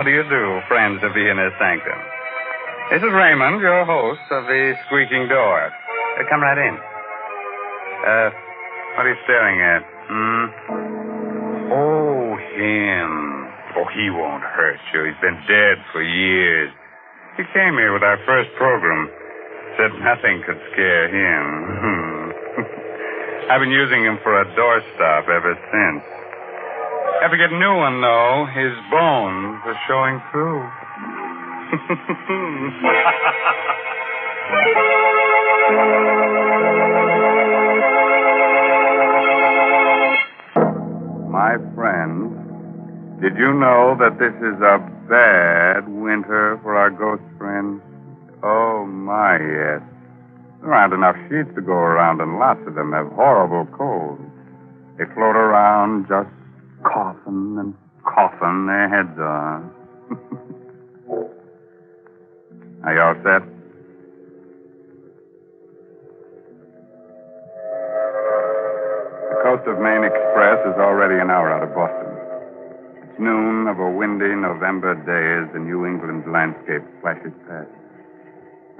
How do you do, friends of the Inner Sanctum? This is Raymond, your host of the Squeaking Door. Come right in. What are you staring at? Oh, him. Oh, he won't hurt you. He's been dead for years. He came here with our first program. Said nothing could scare him. I've been using him for a doorstop ever since. Have to get a new one, though. His bones are showing through. My friends, did you know that this is a bad winter for our ghost friends? Oh, my, yes. There aren't enough sheets to go around, and lots of them have horrible colds. They float around just coughing and coughing their heads on. Are you all set? The Coast of Maine Express is already an hour out of Boston. It's noon of a windy November day as the New England landscape flashes past.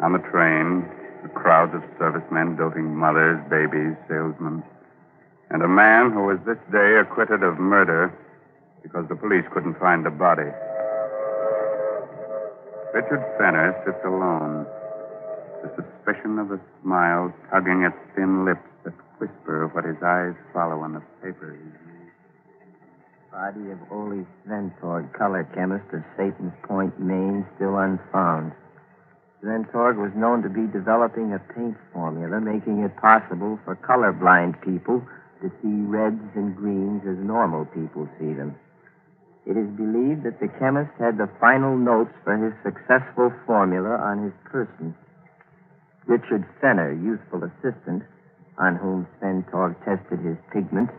On the train, the crowds of servicemen, doting mothers, babies, salesmen, and a man who was this day acquitted of murder because the police couldn't find the body. Richard Fenner sits alone, the suspicion of a smile tugging at thin lips that whisper what his eyes follow on the paper. Body of Ole Sventorg, color chemist of Satan's Point, Maine, still unfound. Sventorg was known to be developing a paint formula making it possible for colorblind people to see reds and greens as normal people see them. It is believed that the chemist had the final notes for his successful formula on his person. Richard Fenner, youthful assistant, on whom Sventorg tested his pigments,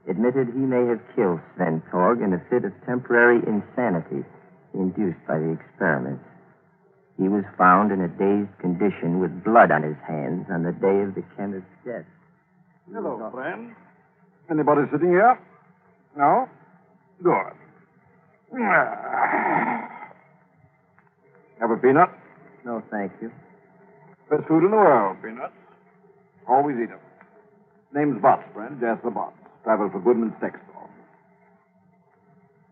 admitted he may have killed Sventorg in a fit of temporary insanity induced by the experiments. He was found in a dazed condition with blood on his hands on the day of the chemist's death. Hello, friend. Anybody sitting here? No? Good. Have a peanut? No, thank you. Best food in the world, peanuts. Always eat them. Name's Botts, friend. Jasper Botts. Travel for Goodman's Sex Store.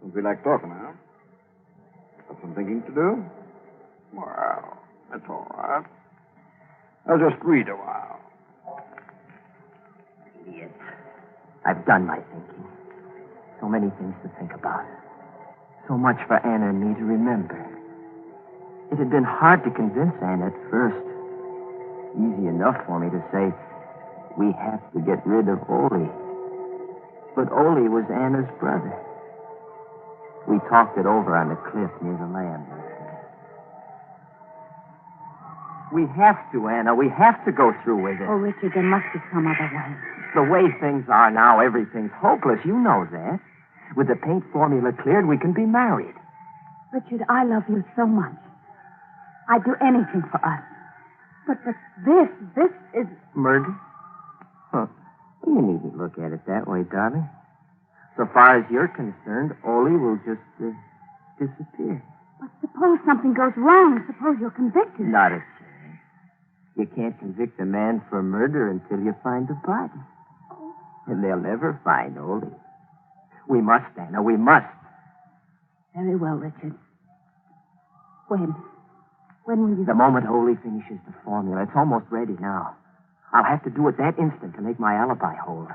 Don't feel like talking, huh? Got some thinking to do? Well, that's all right. I'll just read a while. Idiot. I've done my thinking. So many things to think about. So much for Anna and me to remember. It had been hard to convince Anna at first. Easy enough for me to say, we have to get rid of Ole. But Ole was Anna's brother. We talked it over on the cliff near the land. We have to, Anna. We have to go through with it. Oh, Richard, there must be some other way. The way things are now, everything's hopeless. You know that. With the paint formula cleared, we can be married. Richard, I love you so much. I'd do anything for us. But this is... Murder? Huh. You needn't look at it that way, darling. So far as you're concerned, Ole will just disappear. But suppose something goes wrong. Suppose you're convicted. Not a chance. You can't convict a man for murder until you find the body. And they'll never find Ole. We must, Anna. We must. Very well, Richard. When? When will you... The moment Ole finishes the formula. It's almost ready now. I'll have to do it that instant to make my alibi hold.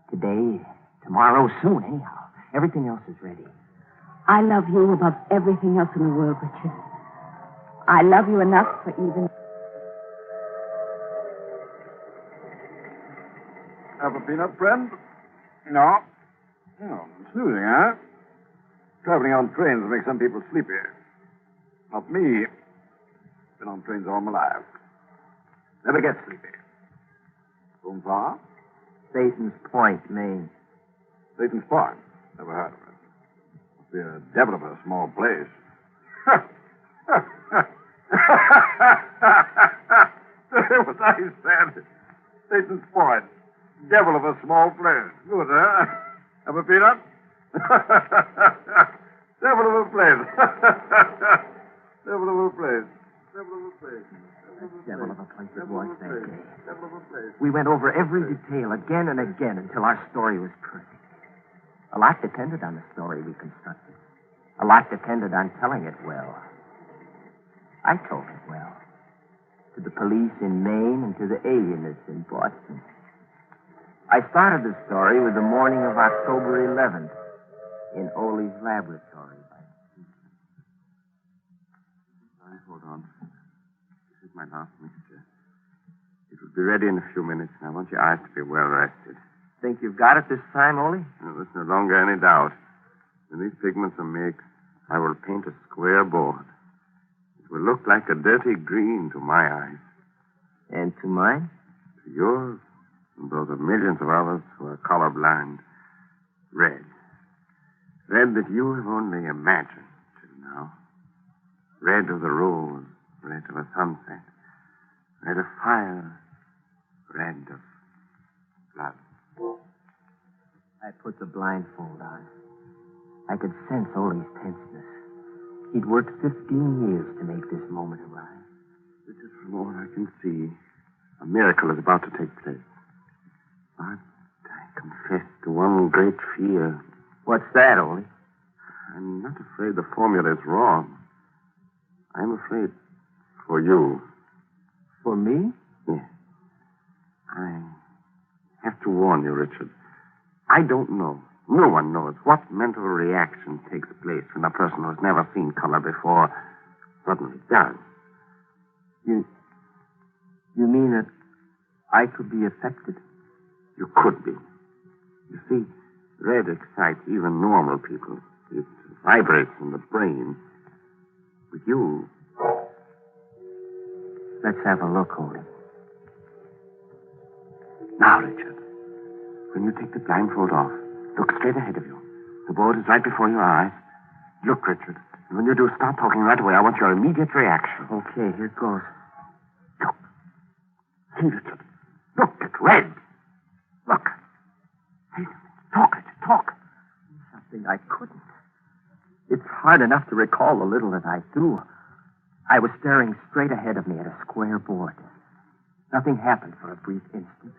Today, tomorrow, soon, anyhow. Everything else is ready. I love you above everything else in the world, Richard. I love you enough for even... Have a peanut, friend? No. Oh, snoozing, huh? Traveling on trains makes some people sleepy. Not me. Been on trains all my life. Never get sleepy. Going far? Satan's Point, Maine. Satan's Point? Never heard of it. Must be a devil of a small place. What I said. Satan's Point. Devil of a small place. Good, huh? Have a peanut? Devil of a place. Devil of a place. Devil of a place. Devil of a place it was that day. Devil of a place. We went over every detail again and again until our story was perfect. A lot depended on the story we constructed. A lot depended on telling it well. I told it well. To the police in Maine and to the alienists in Boston. I started the story with the morning of October 11th in Ole's laboratory. Hold on. This is my last mixture. It will be ready in a few minutes, and I want your eyes to be well rested. Think you've got it this time, Ole? No, there's no longer any doubt. When these pigments are mixed, I will paint a square board. It will look like a dirty green to my eyes. And to mine? To yours, and those of millions of others who are colorblind. Red. Red that you have only imagined till now. Red of the rose, red of a sunset, red of fire, red of blood. I put the blindfold on. I could sense Ole's tenseness. He'd worked 15 years to make this moment arrive. This is from all I can see. A miracle is about to take place. But I confess to one great fear. What's that, Ole? I'm not afraid the formula is wrong. I'm afraid for you. For me? Yes. I have to warn you, Richard. I don't know. No one knows what mental reaction takes place when a person who's never seen color before suddenly does. You mean that I could be affected? You could be. You see, red excites even normal people. It vibrates in the brain. With you. Let's have a look, Ole. Now, Richard, when you take the blindfold off, look straight ahead of you. The board is right before your eyes. Look, Richard. And when you do, start talking right away. I want your immediate reaction. Okay, here goes. Look. See, Richard. Look, it's red. Look. Say something. Talk, Richard. Talk. Something I couldn't. It's hard enough to recall the little that I do. I was staring straight ahead of me at a square board. Nothing happened for a brief instant.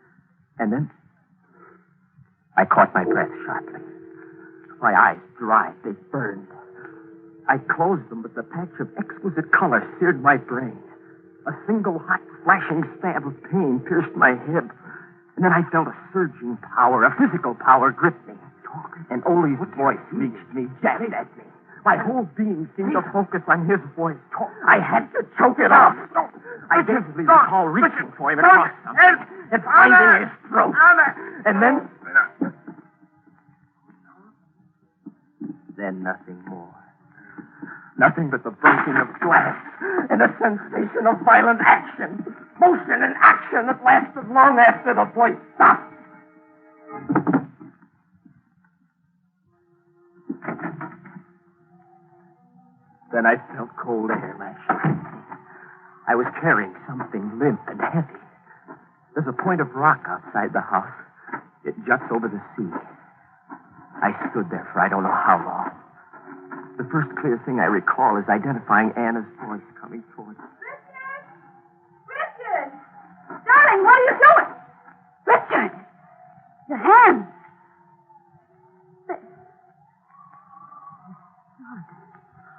And then I caught my breath sharply. My eyes dried. They burned. I closed them, but the patch of exquisite color seared my brain. A single hot, flashing stab of pain pierced my hip. And then I felt a surging power, a physical power grip me. And Ole's voice reached me, jabbed at me. My whole being seemed to focus on his voice. I had to choke it off. I vividly recall reaching for him across something and finding his throat. And then nothing more. Nothing but the breaking of glass and a sensation of violent action. Motion and action that lasted long after the voice stopped. Then I felt cold air lashing. I was carrying something limp and heavy. There's a point of rock outside the house. It juts over the sea. I stood there for I don't know how long. The first clear thing I recall is identifying Anna's voice coming towards me. Richard! Darling, what are you doing? Richard! Your hands!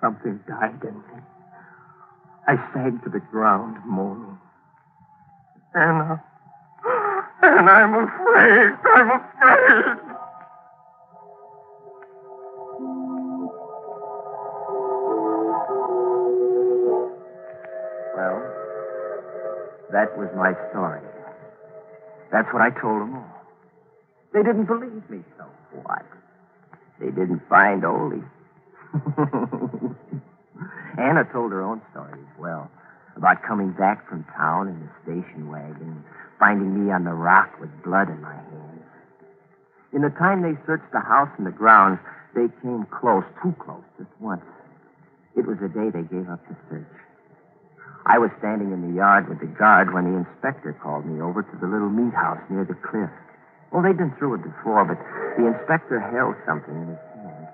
Something died in me. I sank to the ground, moaning. Anna, I'm afraid. I'm afraid. Well, that was my story. That's what I told them all. They didn't believe me, so what? They didn't find Ole. Anna told her own story as well, about coming back from town in the station wagon, finding me on the rock with blood in my hands. In the time they searched the house and the grounds, they came close, too close, just once. It was the day they gave up the search. I was standing in the yard with the guard when the inspector called me over to the little meat house near the cliff. Well, they'd been through it before, but the inspector held something in his hand.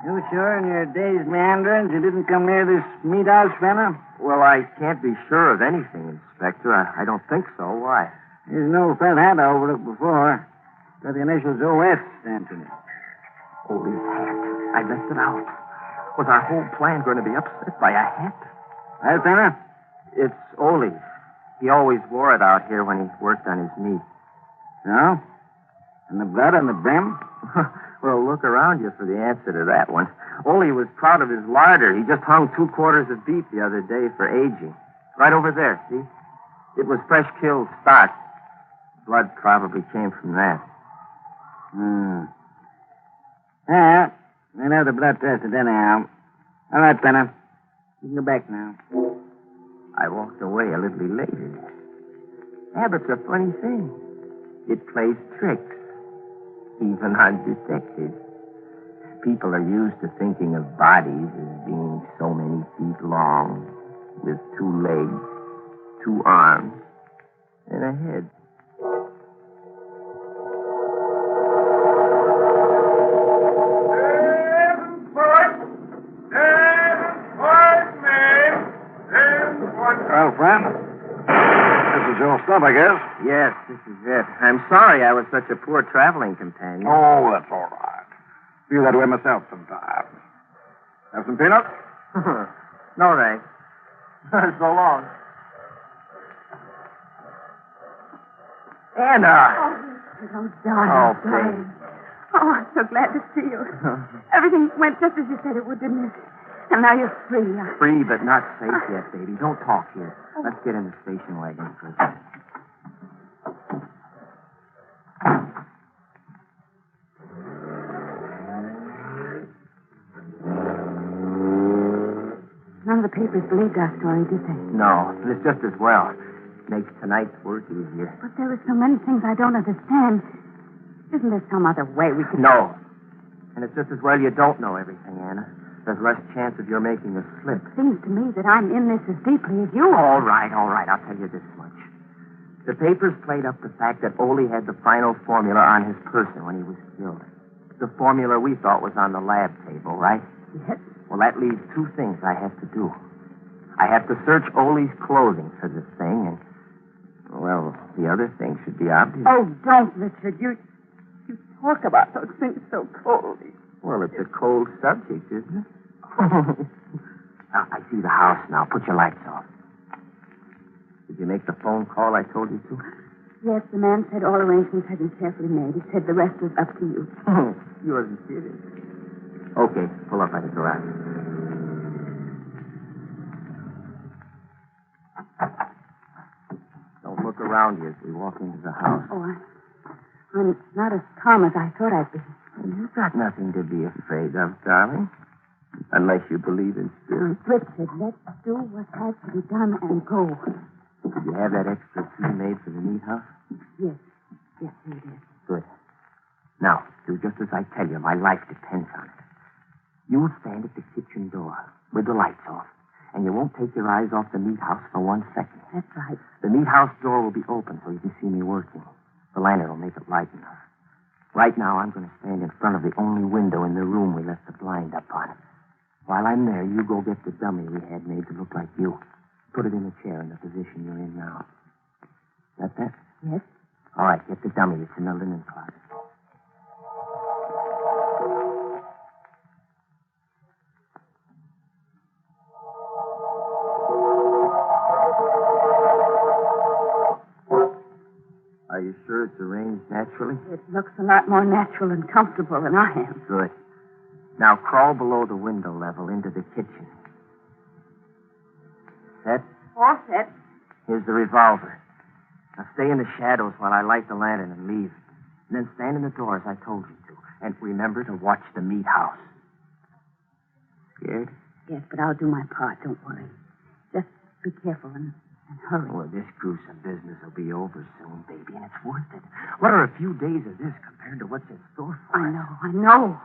You sure in your day's meanderings you didn't come near this meat house, Fenner? Well, I can't be sure of anything, Inspector. I don't think so. Why? There's an old felt hat I overlooked before. Got the initials OS stamped in it. Holy hat. I left it out. Was our whole plan going to be upset by a hat? Hey, Fenner? It's Ole's. He always wore it out here when he worked on his meat. No? And the blood on the brim? Well, look around you for the answer to that one. Ole was proud of his larder. He just hung 2 quarters of beef the other day for aging. Right over there, see? It was fresh killed stock. Blood probably came from that. Yeah, we'll have the blood tested anyhow. All right, Fenner. You can go back now. I walked away a little elated. Habit's a funny thing. It plays tricks, even on detectives. People are used to thinking of bodies as being so many feet long, with 2 legs, 2 arms, and a head. Well, friend, this is your stuff, I guess. Yes, this is it. I'm sorry I was such a poor traveling companion. Oh, that's all right. Feel that way myself sometimes. Have some peanuts? No, thanks. So long. Anna! Oh, darling. Oh, darling. Oh, I'm so glad to see you. Everything went just as you said it would, didn't it? And now you're free. Free, but not safe yet, baby. Don't talk here. Let's get in the station wagon first. None of the papers believed our story, did they? No, it's just as well. Makes tonight's work easier. But there are so many things I don't understand. Isn't there some other way we could... No. And it's just as well you don't know everything, Anna. There's less chance of your making a slip. It seems to me that I'm in this as deeply as you All are. right. I'll tell you this much. The papers played up the fact that Ole had the final formula on his person when he was killed. The formula we thought was on the lab table, right? Yes. Well, that leaves 2 things I have to do. I have to search Ole's clothing for this thing, and, well, the other thing should be obvious. Oh, don't, Richard. You talk about those things so coldly. Well, it's a cold subject, isn't it? Now, I see the house now. Put your lights off. Did you make the phone call I told you to? Yes, the man said all arrangements had been carefully made. He said the rest was up to you. You wasn't kidding. Okay, pull up by the garage. Don't look around you as we walk into the house. Oh, I'm not as calm as I thought I'd be. You've got nothing to be afraid of, darling. Unless you believe in spirits. Richard, let's do what has to be done and go. Did you have that extra key made for the meat house? Yes. Yes, we did. Good. Now, do just as I tell you. My life depends on it. You'll stand at the kitchen door with the lights off, and you won't take your eyes off the meat house for 1 second. That's right. The meat house door will be open so you can see me working. The lantern will make it light enough. Right now, I'm going to stand in front of the only window in the room we left the blind up on. While I'm there, you go get the dummy we had made to look like you. Put it in the chair in the position you're in now. Got that? Yes. All right, get the dummy. It's in the linen closet. Are you sure it's arranged naturally? It looks a lot more natural and comfortable than I am. Good. Now crawl below the window level into the kitchen. Set? All set. Here's the revolver. Now stay in the shadows while I light the lantern and leave. And then stand in the door as I told you to. And remember to watch the meat house. Scared? Yes, but I'll do my part. Don't worry. Just be careful and hurry. Well, this gruesome business will be over soon, baby, and it's worth it. What are a few days of this compared to what's in store for us? I know.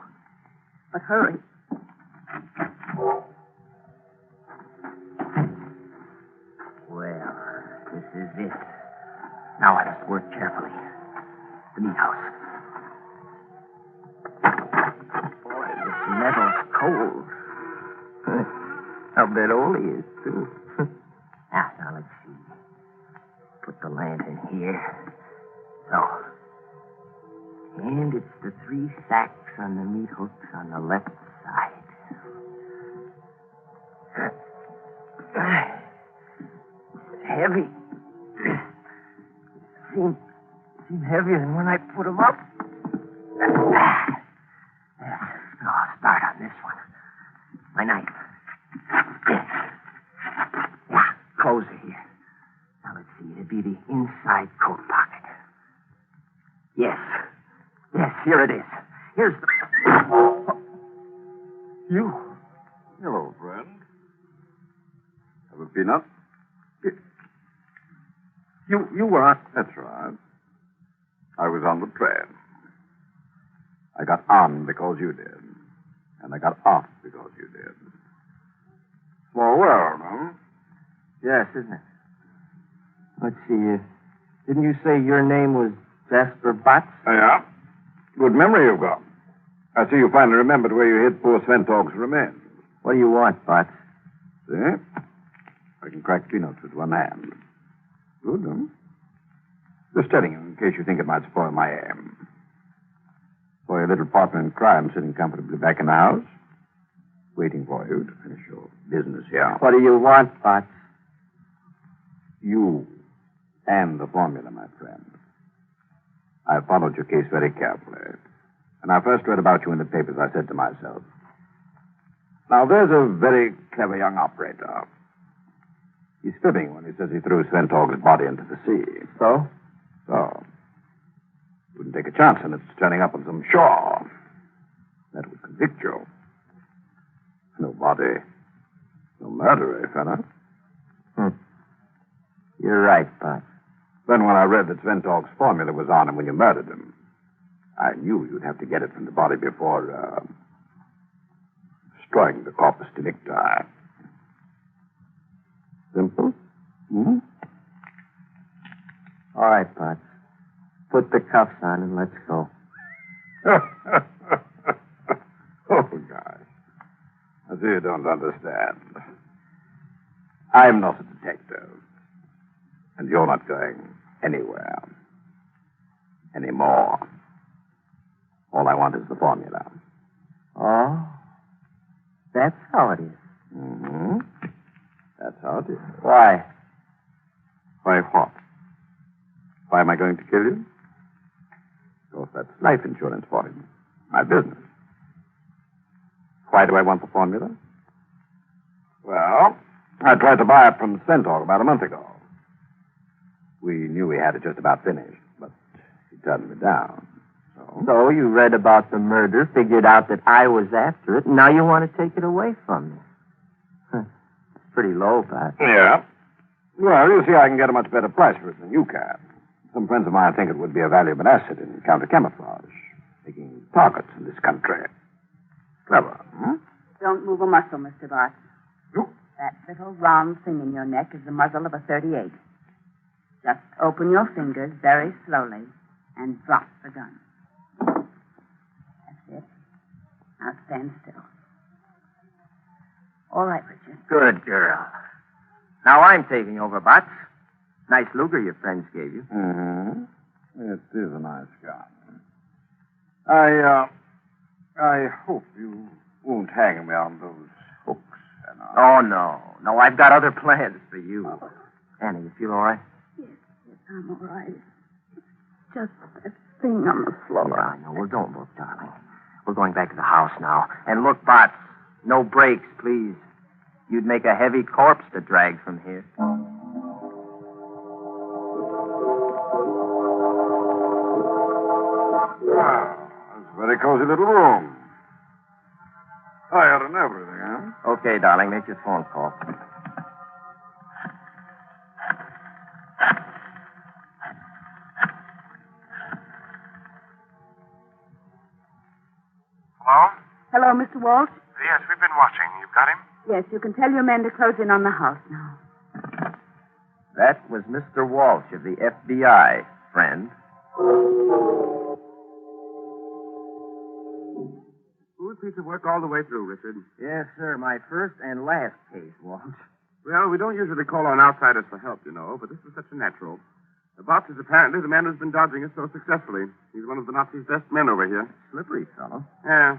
But hurry. Well, this is it. Now I must work carefully. The meat house. Boy, this metal's cold. I'll bet old he is, too. Now, let's see. Put the lantern here. So. And it's the 3 sacks on the meat hooks on the left side. Heavy. Seem heavier than when I put them up. I'll start on this one. My knife. Yeah, closer here. Now, let's see. It'd be the inside coat pocket. Yes, here it is. Here's the... You. Hello, friend. Have a peanut? You were on... That's right. I was on the train. I got on because you did. And I got off because you did. Small world, huh? Yes, isn't it? Let's see. Didn't you say your name was Jasper Botts? Yeah. Good memory you've got. I see you finally remembered where you hid poor Sventog's remains. What do you want, Botts? See? I can crack peanuts with one hand. Good, huh? Just telling you in case you think it might spoil my aim. For your little partner in crime sitting comfortably back in the house, waiting for you to finish your business here. What do you want, Botts? You and the formula, my friend. I followed your case very carefully. When I first read about you in the papers, I said to myself, now there's a very clever young operator. He's fibbing when he says he threw Sventog's body into the sea. So? So. Wouldn't take a chance on its turning up on some shore. That would convict you. No body. No murder, eh, fella? You're right, Botts. Then when I read that Sventog's formula was on him when you murdered him, I knew you'd have to get it from the body before, destroying the corpus delicti. Simple? Hmm? All right, Botts. Put the cuffs on and let's go. Oh, gosh. I see you don't understand. I'm not a detective. And you're not going anywhere. Anymore. All I want is the formula. Oh? That's how it is. Mm-hmm. That's how it is. Why? Why what? Why am I going to kill you? Because that's life insurance for him. My business. Why do I want the formula? Well, I tried to buy it from Sventog about a month ago. We knew we had it just about finished, but he turned me down. So you read about the murder, figured out that I was after it, and now you want to take it away from me. It's pretty low, Pat. Yeah. Well, you see, I can get a much better price for it than you can. Some friends of mine think it would be a valuable asset in counter-camouflage, making targets in this country. Clever, hmm? Don't move a muscle, Mr. Botts. You? That little round thing in your neck is the muzzle of a .38. Just open your fingers very slowly and drop the gun. That's it. Now stand still. All right, Richard. Good girl. Now I'm taking over, Botts. Nice Luger your friends gave you. Mm-hmm. It is a nice gun. I hope you won't hang me on those hooks. Oh, no. No, I've got other plans for you. Annie, you feel all right? Yes, I'm all right. Just that thing on the floor. Yeah, I know. Well, don't look, darling. We're going back to the house now. And look, Botts, no brakes, please. You'd make a heavy corpse to drag from here. Wow, that's a very cozy little room. Tired and everything, huh? Okay, darling, make your phone call. Hello? Hello, Mr. Walsh? Yes, we've been watching. You've got him? Yes, you can tell your men to close in on the house now. That was Mr. Walsh of the FBI, friend. Who's piece of work all the way through, Richard. Yes, sir. My first and last case, Walt. Well, we don't usually call on outsiders for help, you know, but this was such a natural. The boss is apparently the man who's been dodging us so successfully. He's one of the Nazis' best men over here. Slippery fellow. Yeah.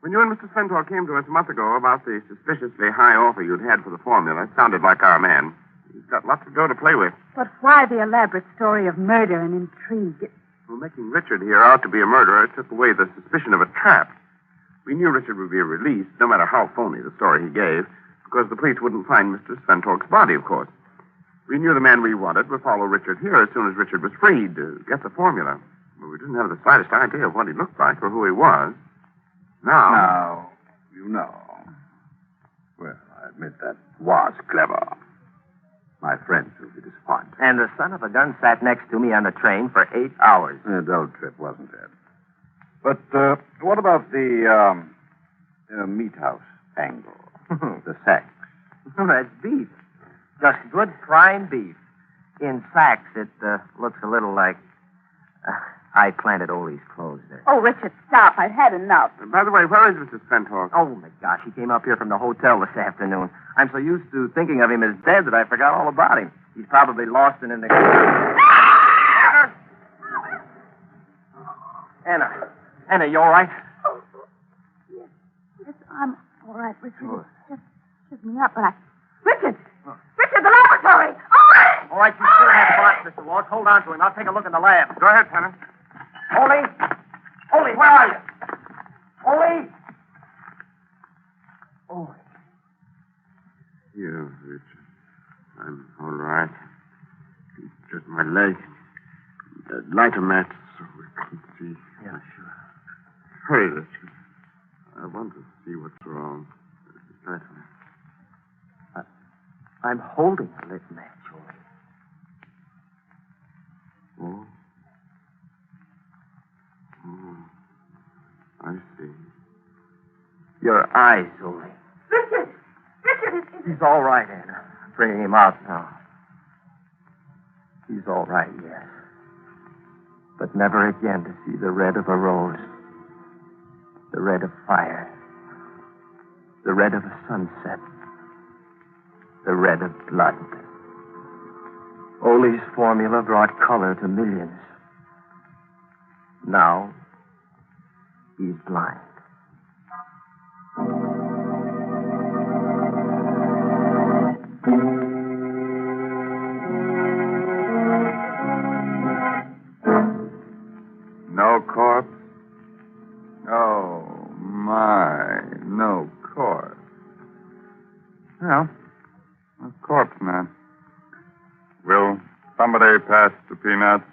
When you and Mr. Spentor came to us a month ago about the suspiciously high offer you'd had for the formula, it sounded like our man. He's got lots of dough to play with. But why the elaborate story of murder and intrigue? Well, making Richard here out to be a murderer took away the suspicion of a trap. We knew Richard would be released, no matter how phony the story he gave, because the police wouldn't find Mr. Spentork's body, of course. We knew the man we wanted would follow Richard here as soon as Richard was freed to get the formula. But we didn't have the slightest idea of what he looked like or who he was. Now, you know. Well, I admit that was clever. My friends will be disappointed. And the son of a gun sat next to me on the train for 8 hours. A dull trip, wasn't it? But what about the meat house angle? The sacks. That's beef. Just good prime beef. In sacks, it looks a little like... I planted Ole's clothes there. Oh, Richard, stop. I've had enough. By the way, where is Mr. Spentor? Oh, my gosh, he came up here from the hotel this afternoon. I'm so used to thinking of him as dead that I forgot all about him. He's probably lost and in the... Anna, you all right? Yes, I'm all right, Richard. It's just me up, but I... Richard! Richard, the laboratory! All right, you still have Bots, Mr. Walsh. Hold on to him. I'll take a look in the lab. Go ahead, Tanner. Ole, where are you? Ole! Ole. Here, Richard. I'm all right. It's just my leg. Light a match so we can see. Yeah, sure. Hurry, Richard. I want to see what's wrong. Light a match. I'm holding a lit match, Ole. Oh. Oh. I see. Your eyes, Ole. Richard! Richard, He's all right, Anna. I'm bringing him out now. He's all right, yes. But never again to see the red of a rose. The red of fire. The red of a sunset. The red of blood. Ole's formula brought color to millions. Now, he's blind. No corpse? Oh, my. No corpse. Well, a corpse, man. Will somebody pass the peanuts?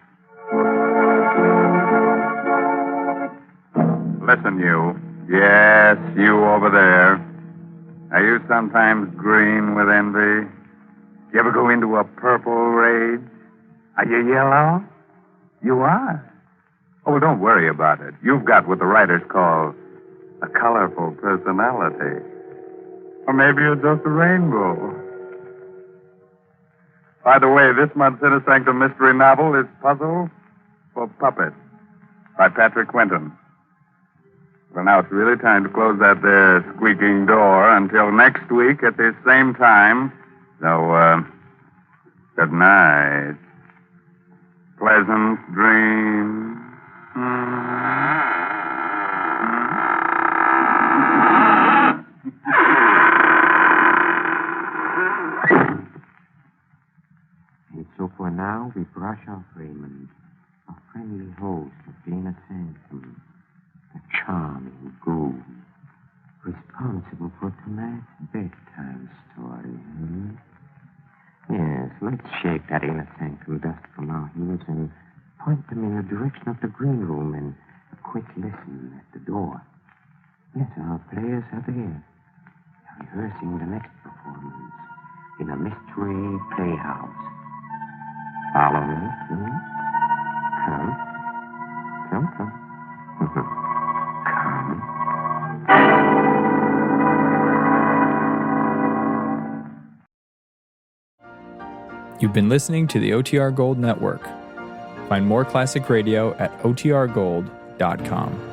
Listen, you. Yes, you over there. Are you sometimes green with envy? You ever go into a purple rage? Are you yellow? You are. Oh, well, don't worry about it. You've got what the writers call a colorful personality. Or maybe you're just a rainbow. By the way, this month's Inner Sanctum mystery novel is Puzzle for Puppets by Patrick Quentin. Well, now it's really time to close that there squeaking door until next week at this same time. So, good night. Pleasant dreams. And so for now, we brush off Raymond, a friendly host of Dana Sampson, a charming goon, responsible for tonight's bedtime story. Yes, let's shake that inner sanctum dust from our heels and point them in the direction of the green room and a quick listen at the door. Yes, our players are there, rehearsing the next performance in a mystery playhouse. Follow me, please. Come. Come. You've been listening to the OTR Gold Network. Find more classic radio at otrgold.com.